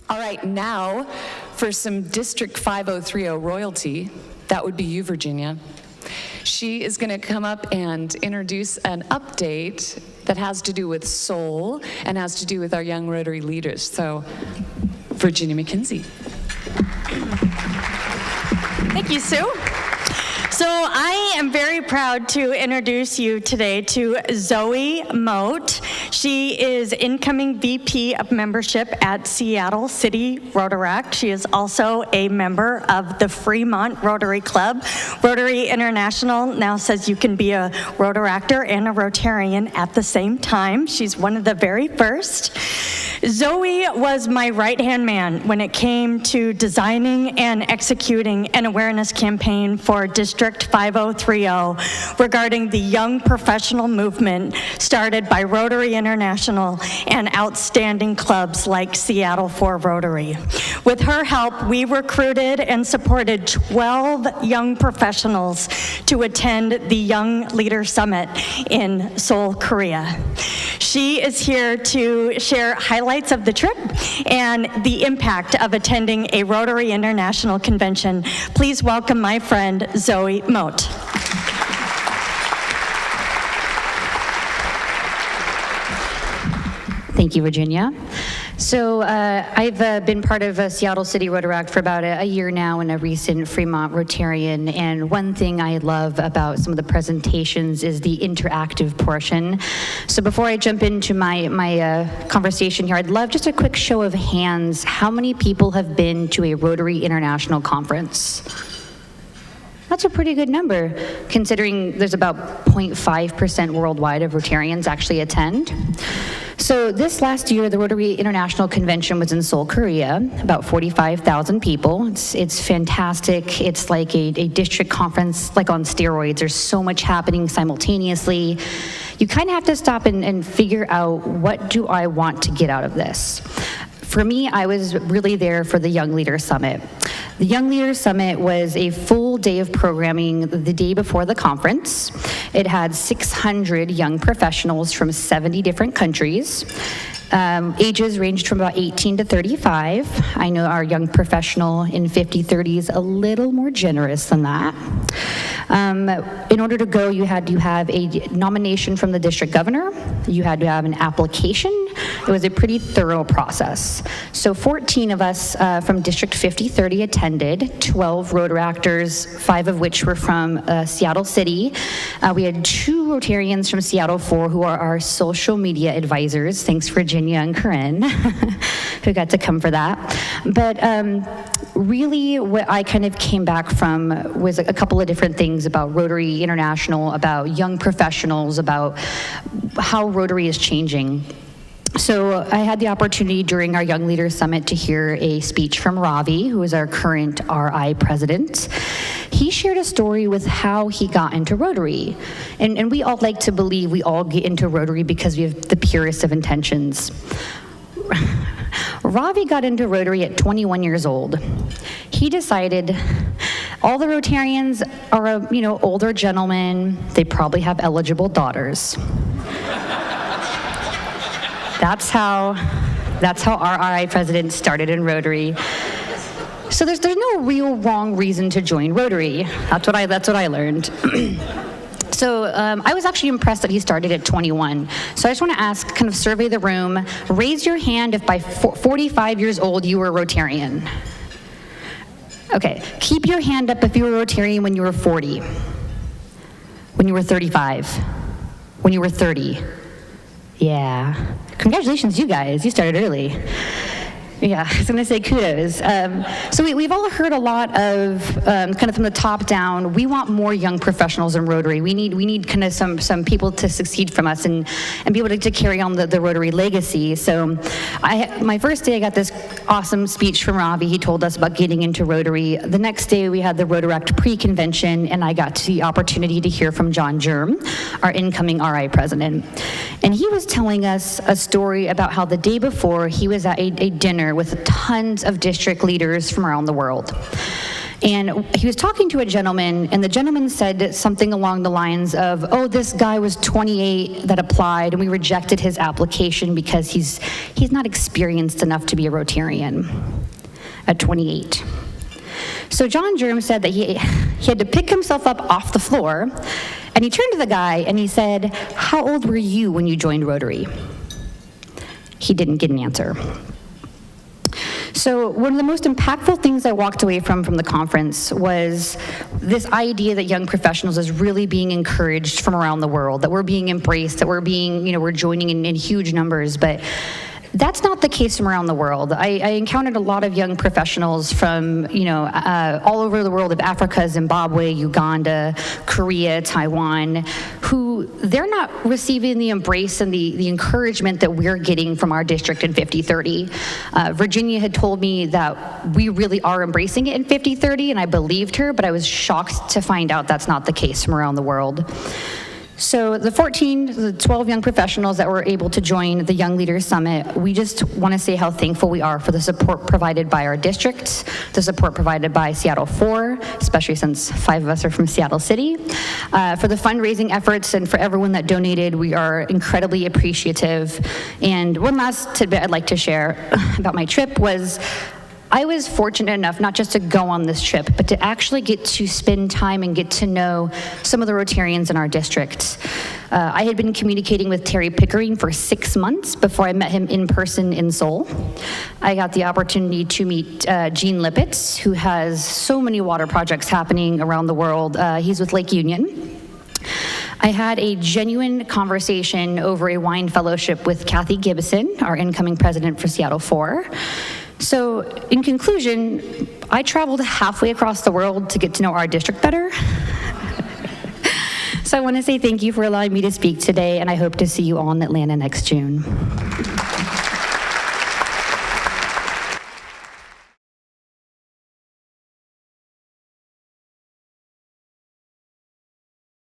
All right, now for some District 5030 royalty. That would be you, Virginia. She is going to come up and introduce an update that has to do with Seoul and has to do with our Young Rotary Leaders. So, Virginia McKenzie. Thank you, Sue. So I am very proud to introduce you today to Zoe Mote. She is incoming VP of Membership at Seattle City Rotaract. She is also a member of the Fremont Rotary Club. Rotary International now says you can be a Rotaractor and a Rotarian at the same time. She's one of the very first. Zoe was my right-hand man when it came to designing and executing an awareness campaign for District 5030 regarding the young professional movement started by Rotary International and outstanding clubs like Seattle 4 Rotary. With her help, we recruited and supported 12 young professionals to attend the Young Leaders Summit in Seoul, Korea. She is here to share highlights of the trip and the impact of attending a Rotary International convention. Please welcome my friend, Zoe Mote. Thank you, Virginia. So I've been part of Seattle City Rotaract for about a year now and a recent Fremont Rotarian, and one thing I love about some of the presentations is the interactive portion. So before I jump into my conversation here, I'd love just a quick show of hands. How many people have been to a Rotary International conference? That's a pretty good number, considering there's about 0.5% worldwide of Rotarians actually attend. So this last year, the Rotary International Convention was in Seoul, Korea, about 45,000 people. It's fantastic. It's like a district conference, like on steroids. There's so much happening simultaneously. You kind of have to stop and figure out, what do I want to get out of this? For me, I was really there for the Young Leaders Summit. The Young Leaders Summit was a full day of programming the day before the conference. It had 600 young professionals from 70 different countries. Ages ranged from about 18 to 35. I know our young professional in 50-30 is a little more generous than that. In order to go, you had to have a nomination from the district governor. You had to have an application. It was a pretty thorough process. So 14 of us from District 50-30 attended, 12 Rotaractors, 5 of which were from Seattle City. We had 2 Rotarians from Seattle 4 who are our social media advisors. Thanks, Virginia and Corinne, who got to come for that. But really what I kind of came back from was a couple of different things about Rotary International, about young professionals, about how Rotary is changing. So I had the opportunity during our Young Leaders Summit to hear a speech from Ravi, who is our current RI president. He shared a story with how he got into Rotary. And we all like to believe we all get into Rotary because we have the purest of intentions. Ravi got into Rotary at 21 years old. He decided all the Rotarians are, older gentlemen. They probably have eligible daughters. That's how our RI president started in Rotary. So there's no real wrong reason to join Rotary. That's what I learned. So I was actually impressed that he started at 21. So I just want to ask, kind of survey the room, raise your hand if by 45 years old you were a Rotarian. Okay, keep your hand up if you were a Rotarian when you were 40, when you were 35, when you were 30. Yeah. Congratulations, you guys. You started early. Yeah, I was going to say kudos. So we've all heard a lot of, kind of from the top down, we want more young professionals in Rotary. We need kind of some people to succeed from us and be able to carry on the Rotary legacy. So my first day I got this awesome speech from Ravi. He told us about getting into Rotary. The next day we had the Rotaract pre-convention, and I got the opportunity to hear from John Germ, our incoming RI president. And he was telling us a story about how the day before he was at a dinner with tons of district leaders from around the world. And he was talking to a gentleman, and the gentleman said something along the lines of, oh, this guy was 28 that applied, and we rejected his application because he's not experienced enough to be a Rotarian at 28. So John Germ said that he had to pick himself up off the floor, and he turned to the guy and he said, how old were you when you joined Rotary? He didn't get an answer. So one of the most impactful things I walked away from the conference was this idea that young professionals is really being encouraged from around the world, that we're being embraced, that we're being, we're joining in huge numbers, but that's not the case from around the world. I encountered a lot of young professionals from, all over the world of Africa, Zimbabwe, Uganda, Korea, Taiwan, who they're not receiving the embrace and the encouragement that we're getting from our district in 5030. Virginia had told me that we really are embracing it in 5030, and I believed her, but I was shocked to find out that's not the case from around the world. So the 12 young professionals that were able to join the Young Leaders Summit, we just want to say how thankful we are for the support provided by our district, the support provided by Seattle 4, especially since 5 of us are from Seattle City, for the fundraising efforts, and for everyone that donated. We are incredibly appreciative. And one last tidbit I'd like to share about my trip was, I was fortunate enough not just to go on this trip, but to actually get to spend time and get to know some of the Rotarians in our district. I had been communicating with Terry Pickering for 6 months before I met him in person in Seoul. I got the opportunity to meet Gene Lippitz, who has so many water projects happening around the world. He's with Lake Union. I had a genuine conversation over a wine fellowship with Kathy Gibson, our incoming president for Seattle 4. So in conclusion, I traveled halfway across the world to get to know our district better. So I want to say thank you for allowing me to speak today, and I hope to see you all in Atlanta next June.